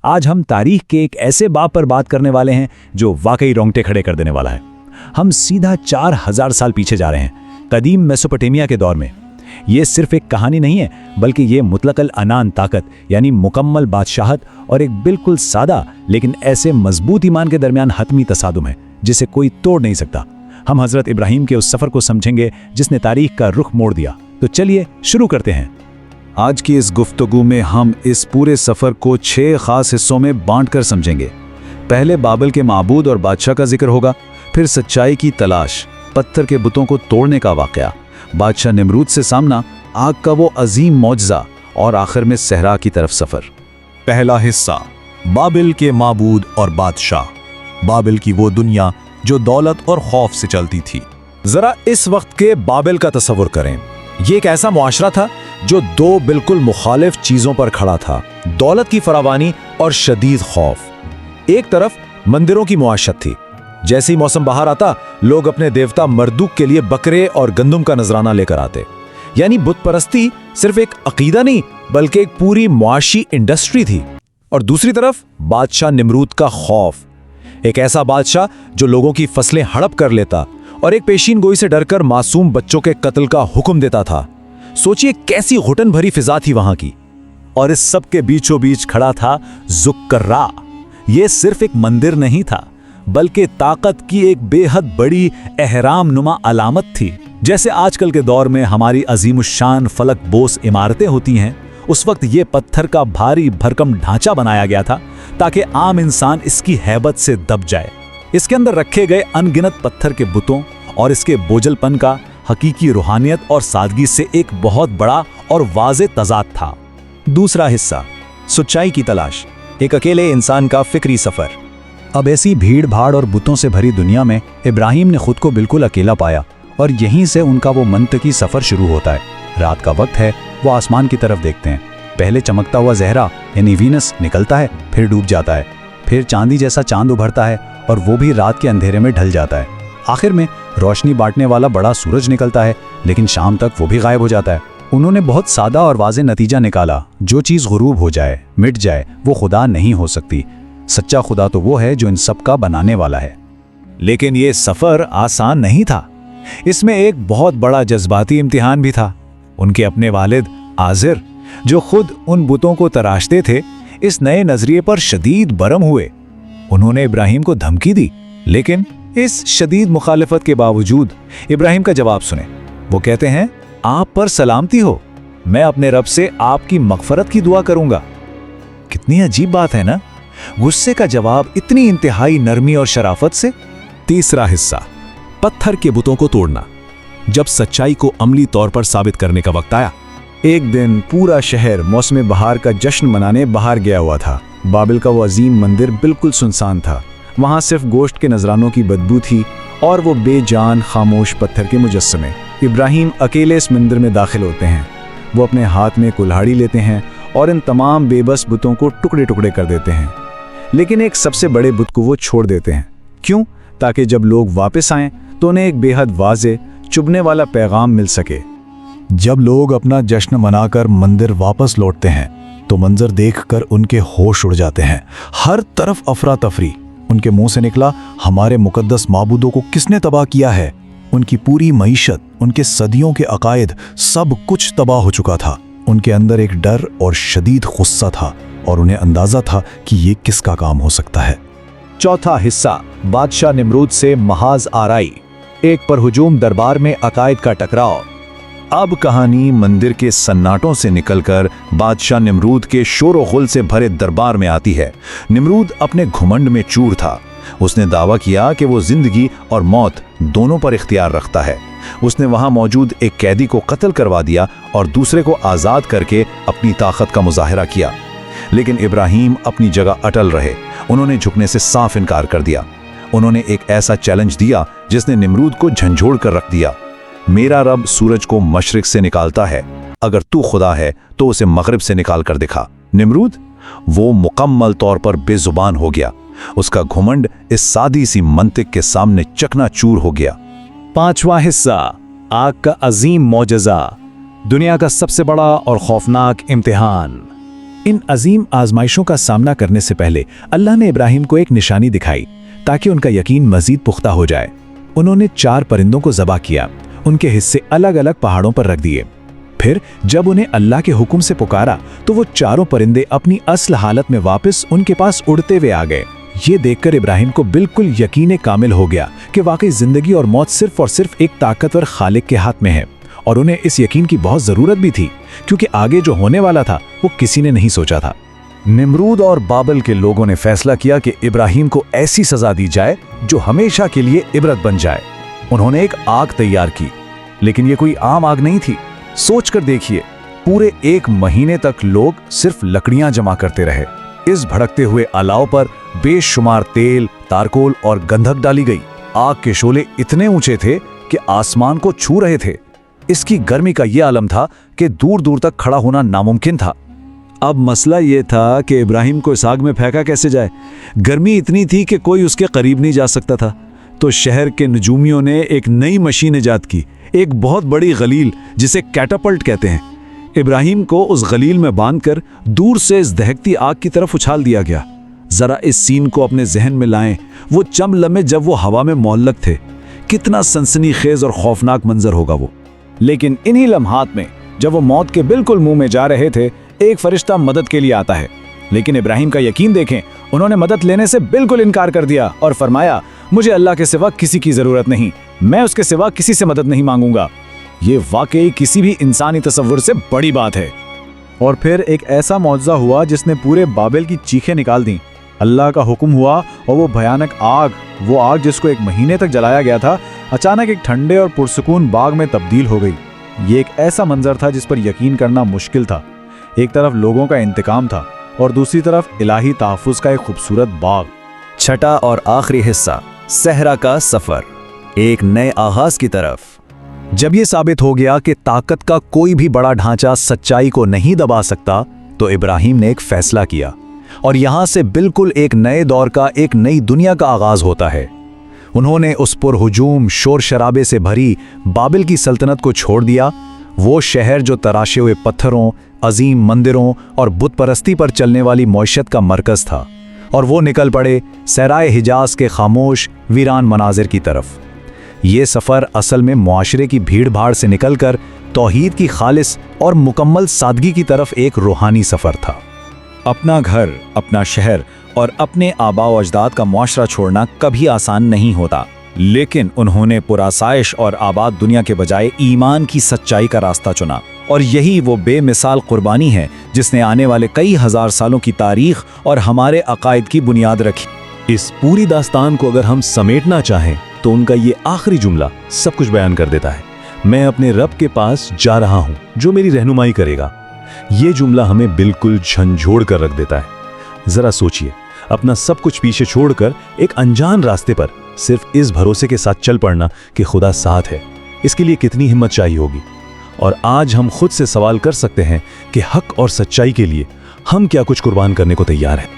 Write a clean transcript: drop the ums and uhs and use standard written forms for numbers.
आज हम तारीख के एक ऐसे बाब पर बात करने वाले हैं जो वाकई रोंगटे खड़े कर देने वाला है। हम सीधा 4000 साल पीछे जा रहे हैं, कदीम मेसोपोटामिया के दौर में। ये सिर्फ एक कहानी नहीं है, बल्कि ये मुतलकल अनान ताकत यानी मुकम्मल बादशाहत और एक बिल्कुल सादा लेकिन ऐसे मजबूत ईमान के दरमियान हतमी तसादुम है जिसे कोई तोड़ नहीं सकता। हम हजरत इब्राहिम के उस सफ़र को समझेंगे जिसने तारीख का रुख मोड़ दिया। तो चलिए शुरू करते हैं। आज की इस गुफ्तगू में हम इस पूरे सफ़र को 6 खास हिस्सों में बांटकर समझेंगे। पहले बाबिल के माबूद और बादशाह का जिक्र होगा, फिर सच्चाई की तलाश, पत्थर के बुतों को तोड़ने का वाक़या, बादशाह निमरूद से सामना, आग का वो अजीम मौजज़ा और आखिर में सहरा की तरफ सफ़र। पहला हिस्सा, बाबिल के माबूद और बादशाह। बाबिल की वो दुनिया जो दौलत और खौफ से चलती थी। जरा इस वक्त के बाबिल का तस्वुर करें। ये एक ऐसा मुआशरा था जो 2 बिल्कुल मुखालिफ चीजों पर खड़ा था, दौलत की फरावानी और शदीद खौफ। एक तरफ मंदिरों की मुआशत थी, जैसे ही मौसम बाहर आता लोग अपने देवता मरदूक के लिए बकरे और गंदुम का नजराना लेकर आते। यानी बुत परस्ती सिर्फ एक अकीदा नहीं बल्कि एक पूरी मुआशी इंडस्ट्री थी। और दूसरी तरफ बादशाह निमरूद का खौफ, एक ऐसा बादशाह जो लोगों की फसलें हड़प कर लेता और एक पेशीन गोई से डरकर मासूम बच्चों के कत्ल का हुक्म देता था। सोचिए कैसी घुटन भरी फिजा थी वहां की। और इस सब के बीचों बीच खड़ा था ज़ुक्कर्रा। ये सिर्फ एक मंदिर नहीं था बल्कि ताकत की एक बेहद बड़ी एहराम नुमा अलामत थी। जैसे आजकल के दौर में हमारी अजीमुशान फलक बोस इमारतें होती हैं, उस वक्त ये पत्थर का भारी भरकम ढांचा बनाया गया था ताकि आम इंसान इसकी हैबत से दब जाए। इसके अंदर रखे गए अनगिनत पत्थर के बुतों और इसके बोझलपन का हकीकी रूहानियत और सादगी से एक बहुत बड़ा और वाज़े तज़ाद था। दूसरा हिस्सा, सच्चाई की तलाश, एक अकेले इंसान का फिक्री सफर। अब ऐसी भीड़ भाड़ और बुतों से भरी दुनिया में इब्राहिम ने खुद को बिल्कुल अकेला पाया और यहीं से उनका वो मंतकी सफर शुरू होता है। रात का वक्त है, वो आसमान की तरफ देखते हैं। पहले चमकता हुआ ज़हरा यानी वीनस निकलता है, फिर डूब जाता है, फिर चांदी जैसा चांद उभरता है और वो भी रात के अंधेरे में ढल जाता है। आखिर में रोशनी बांटने वाला बड़ा सूरज निकलता है, लेकिन शाम तक वो भी गायब हो जाता है। उन्होंने बहुत सादा और वाज़े नतीजा निकाला, जो चीज़ गुरूब हो जाए, मिट जाए, वो खुदा नहीं हो सकती। सच्चा खुदा तो वो है जो इन सब का बनाने वाला है। लेकिन ये सफ़र आसान नहीं था। इसमें एक बहुत बड़ा जज्बाती इम्तिहान भी था। उनके अपने वालिद आज़िर, जो खुद उन बुतों को तराशते थे, इस नए नजरिए पर शदीद बरम हुए। उन्होंने इब्राहिम को धमकी दी, लेकिन इस शदीद मुखालिफत के बावजूद इब्राहिम का जवाब सुने। वो कहते हैं, आप पर सलामती हो, मैं अपने रब से आपकी मगफरत की दुआ करूंगा। कितनी अजीब बात है ना, गुस्से का जवाब इतनी इंतहाई नरमी और शराफत से। तीसरा हिस्सा, पत्थर के बुतों को तोड़ना। जब सच्चाई को अमली तौर पर साबित करने का वक्त आया, एक दिन पूरा शहर मौसम बहार का जश्न मनाने बाहर गया हुआ था। बाबिल का वो अजीम मंदिर बिल्कुल सुनसान था। वहाँ सिर्फ गोश्त के नजरानों की बदबू थी और वो बेजान खामोश पत्थर के मुजस्समे। इब्राहिम अकेले इस मंदिर में दाखिल होते हैं। वो अपने हाथ में कुल्हाड़ी लेते हैं और इन तमाम बेबस बुतों को टुकड़े टुकड़े कर देते हैं। लेकिन एक सबसे बड़े बुत को वो छोड़ देते हैं। क्यों? ताकि जब लोग वापस आएं तो उन्हें एक बेहद वाज़े चुभने वाला पैगाम मिल सके। जब लोग अपना जश्न मनाकर मंदिर वापस लौटते हैं तो मंजर देखकर उनके होश उड़ जाते हैं। हर तरफ अफरा तफरी। उनके मुंह से निकला, हमारे मुकद्दस माबूदों को किसने तबाह किया है? उनकी पूरी मईशत, उनके सदियों के अकायद, सब कुछ तबाह हो चुका था। उनके अंदर एक डर और शदीद गुस्सा था और उन्हें अंदाजा था कि ये किसका काम हो सकता है। चौथा हिस्सा, बादशाह निमरूद से महाज आराई, एक परहुजूम दरबार में अकायद का टकराव। अब कहानी मंदिर के सन्नाटों से निकलकर बादशाह निमरूद के शोर गुल से भरे दरबार में आती है। निमरूद अपने घुमंड में चूर था। उसने दावा किया कि वो जिंदगी और मौत दोनों पर इख्तियार रखता है। उसने वहां मौजूद एक कैदी को कत्ल करवा दिया और दूसरे को आज़ाद करके अपनी ताकत का मुजाहिरा किया। लेकिन इब्राहिम अपनी जगह अटल रहे। उन्होंने झुकने से साफ इनकार कर दिया। उन्होंने एक ऐसा चैलेंज दिया जिसने निमरूद को झंझोड़ कर रख दिया। मेरा रब सूरज को मशरिक से निकालता है, अगर तू खुदा है तो उसे मगरिब से निकाल कर दिखा। निमरूद वो मुकम्मल तौर पर बेजुबान हो गया। उसका घुमंड इस सादी सी मंतिक के सामने चकनाचूर हो गया। पांचवा हिस्सा, आग का अजीम मौजज़ा, दुनिया का सबसे बड़ा और खौफनाक इम्तिहान। इन अजीम आजमाइशों का सामना करने से पहले अल्लाह ने इब्राहिम को एक निशानी दिखाई ताकि उनका यकीन मजीद पुख्ता हो जाए। उन्होंने 4 परिंदों को ज़बह किया, उनके हिस्से अलग अलग पहाड़ों पर रख दिए। फिर जब उन्हें अल्लाह के हुक्म से पुकारा तो वो चारों परिंदे अपनी असल हालत में वापस उनके पास उड़ते हुए आ गए। ये देखकर इब्राहिम को बिल्कुल यकीन कामिल हो गया कि वाकई जिंदगी और मौत सिर्फ और सिर्फ एक ताकतवर खालिक के हाथ में है, और उन्हें इस यकीन की बहुत ज़रूरत भी थी क्योंकि आगे जो होने वाला था वो किसी ने नहीं सोचा था। निमरूद और बाबल के लोगों ने फैसला किया कि इब्राहिम को ऐसी सजा दी जाए जो हमेशा के लिए इबरत बन जाए। उन्होंने एक आग तैयार की, लेकिन ये कोई आम आग नहीं थी। सोचकर देखिए, पूरे 1 महीने तक लोग सिर्फ लकड़ियां जमा करते रहे। इस भड़कते हुए अलाव पर बेशुमार तेल, तारकोल और गंधक डाली गई। आग के शोले इतने ऊंचे थे कि आसमान को छू रहे थे। इसकी गर्मी का यह आलम था कि दूर दूर तक खड़ा होना नामुमकिन था। अब मसला यह था कि इब्राहिम को इस आग में फेंका कैसे जाए। गर्मी इतनी थी कि कोई उसके करीब नहीं जा सकता था। तो शहर के नजूमियों ने एक नई मशीन ईजाद की, एक बहुत बड़ी गलील जिसे कैटापल्ट कहते हैं। इब्राहिम को उस गलील में बांधकर दूर से इस दहकती आग की तरफ उछाल दिया गया। जरा इस सीन को अपने जहन में लाएं, वो चंद लम्हे जब वो हवा में मौल्लक थे। कितना सनसनीखेज और खौफनाक मंजर होगा वो। लेकिन इन्हीं लम्हात में जब वो मौत के बिल्कुल मुंह में जा रहे थे, एक फरिश्ता मदद के लिए आता है। लेकिन इब्राहिम का यकीन देखें, उन्होंने मदद लेने से बिल्कुल इनकार कर दिया और फरमाया, मुझे अल्लाह के सिवा किसी की जरूरत नहीं, मैं उसके सिवा किसी से मदद नहीं मांगूंगा। ये वाकई किसी भी इंसानी तसव्वुर से बड़ी बात है। और फिर एक ऐसा मौजज़ा हुआ जिसने पूरे बाबेल की चीखें निकाल दी। अल्लाह का हुक्म हुआ और वो भयानक आग, वो आग जिसको 1 महीने तक जलाया गया था, अचानक एक ठंडे और पुरसुकून बाग में तब्दील हो गई। ये एक ऐसा मंजर था जिस पर यकीन करना मुश्किल था। एक तरफ लोगों का इंतकाम था और दूसरी तरफ इलाही तहफ़्फ़ुज़ का एक खूबसूरत बाग। छठा और आखिरी हिस्सा, सहरा का सफर, एक नए आगाज की तरफ। जब ये साबित हो गया कि ताकत का कोई भी बड़ा ढांचा सच्चाई को नहीं दबा सकता, तो इब्राहिम ने एक फैसला किया और यहां से बिल्कुल एक नए दौर का, एक नई दुनिया का आगाज होता है। उन्होंने उस पुरहुजूम शोर शराबे से भरी बाबिल की सल्तनत को छोड़ दिया। वो शहर जो तराशे हुए पत्थरों, अजीम मंदिरों और बुत परस्ती पर चलने वाली मौइशत का मरकज था, और वो निकल पड़े सहराए हिजाज के खामोश वीरान मनाजिर की तरफ। ये सफ़र असल में मुआशरे की भीड़ भाड़ से निकलकर तौहीद की खालिस और मुकम्मल सादगी की तरफ एक रूहानी सफ़र था। अपना घर, अपना शहर और अपने आबा व अजदाद का मुआशरा छोड़ना कभी आसान नहीं होता, लेकिन उन्होंने पुरासाइश और आबाद दुनिया के बजाय ईमान की सच्चाई का रास्ता चुना, और यही वो बेमिसाल कुर्बानी है जिसने आने वाले कई हजार सालों की तारीख और हमारे अकायद की बुनियाद रखी। इस पूरी दास्तान को अगर हम समेटना चाहें तो उनका ये आखिरी जुमला सब कुछ बयान कर देता है। मैं अपने रब के पास जा रहा हूं जो मेरी रहनुमाई करेगा। ये जुमला हमें बिल्कुल झंझोड़ कर रख देता है। जरा सोचिए, अपना सब कुछ पीछे छोड़कर एक अनजान रास्ते पर सिर्फ इस भरोसे के साथ चल पड़ना कि खुदा साथ है, इसके लिए कितनी हिम्मत चाहिए होगी। और आज हम खुद से सवाल कर सकते हैं कि हक और सच्चाई के लिए हम क्या कुछ कुर्बान करने को तैयार हैं।